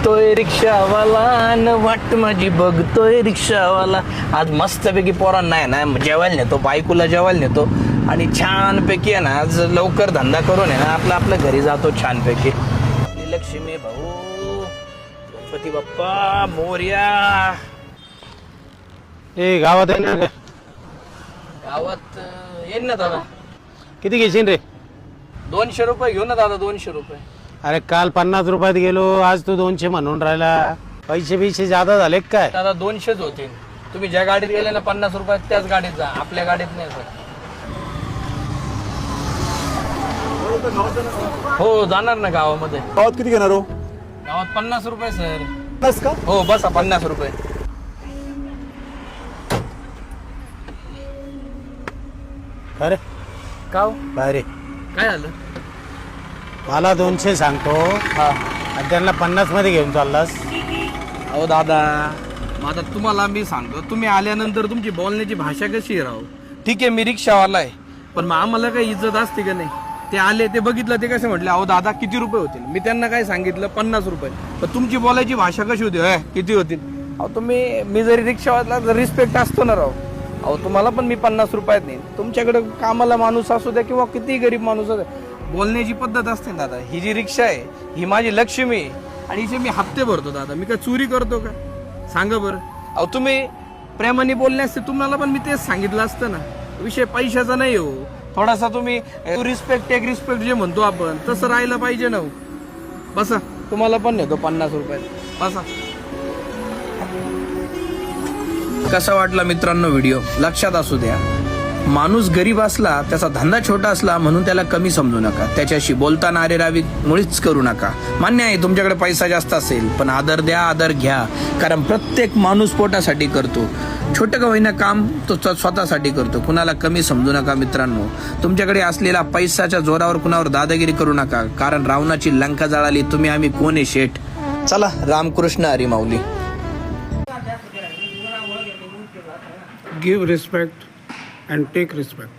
बघतोय रिक्षावाला न वाट माझी बघतोय रिक्षावाला. आज मस्तपैकी पोरांना आहे ना जेवायला नेतो, बायकोला जेवायला नेतो आणि छानपैकी आहे ना आज लवकर धंदा करून आहे ना आपल्या घरी जातो छानपैकी. लक्ष्मी भाऊ, गणपती बाप्पा मोरया. ए गावात आहे ना रे? गावात येईन ना दादा. किती घेशील रे? 200 रुपये घेऊ ना दादा, 200 रुपये. अरे काल 50 रुपयात गेलो, आज तू 200 म्हणून राहिला. पैसे जादा झाले काय? दादा 200च होतील. तुम्ही ज्या गाडीत गेले ना 50 रुपयात त्याच गाडीत जा, आपल्या गाडीत नाही सर. हो जाणार ना गावामध्ये. गावात किती घेणार हो? गावात 50 रुपये सर. बस का? हो बसा 50 रुपये. अरे का हो? बाहेर काय झालं? मला 200 सांगतो हा आणि त्यांना 50 मध्ये घेऊन चाललास. अहो दादा, मग आता तुम्हाला मी सांगतो, तुम्ही आल्यानंतर तुमची बोलण्याची भाषा कशी आहे राव? ठीक आहे मी रिक्षावाला आहे, पण मग आम्हाला काही इज्जत असते का नाही? ते आले, ते बघितलं, ते कसे म्हटले अहो दादा किती रुपये होतील? मी त्यांना काय सांगितलं 50 रुपये. पण तुमची बोलायची भाषा कशी होती? किती होतील? अहो तुम्ही, मी जरी रिक्षावाला जर रिस्पेक्ट असतो ना राव, अहो तुम्हाला पण मी 50 रुपयात नाही. तुमच्याकडे कामाला माणूस असू द्या किंवा कितीही गरीब माणूस असू द्या, बोलण्याची पद्धत असते ना दादा. ही जी रिक्षा आहे ही माझी लक्ष्मी आहे आणि हिचे मी हप्ते भरतो दादा. मी काय चोरी करतो का? सांगा बरं. अहो तुम्ही प्रेमाने बोलले असते, तुम्हाला पण मी तेच सांगितलं असतं ना. विषय पैशाचा नाही हो, थोडासा तुम्ही रिस्पेक्ट, टेक रिस्पेक्ट जे म्हणतो आपण तसं राहायला पाहिजे ना. बसा, तुम्हाला पण नेतो 50 रुपयात. बसा. कसा वाटला मित्रांनो व्हिडिओ? लक्षात असू द्या, माणूस गरीब असला, त्याचा धंदा छोटा असला म्हणून त्याला कमी समजू नका. त्याच्याशी बोलताना अरेरावी मुळीच करू नका. मान्य आहे तुमच्याकडे पैसा जास्त असेल, पण आदर द्या, आदर घ्या. कारण प्रत्येक माणूस पोटासाठी करतो. छोटं का होईना काम तो स्वतःसाठी करतो. कुणाला कमी समजू नका मित्रांनो. तुमच्याकडे असलेला पैशाच्या जोरावर कुणावर दादागिरी करू नका. कारण रावणाची लंका जळाली, तुम्ही आम्ही कोण आहे शेठ? चला, Ramkrishna Hari Mauli. Give respect and take respect.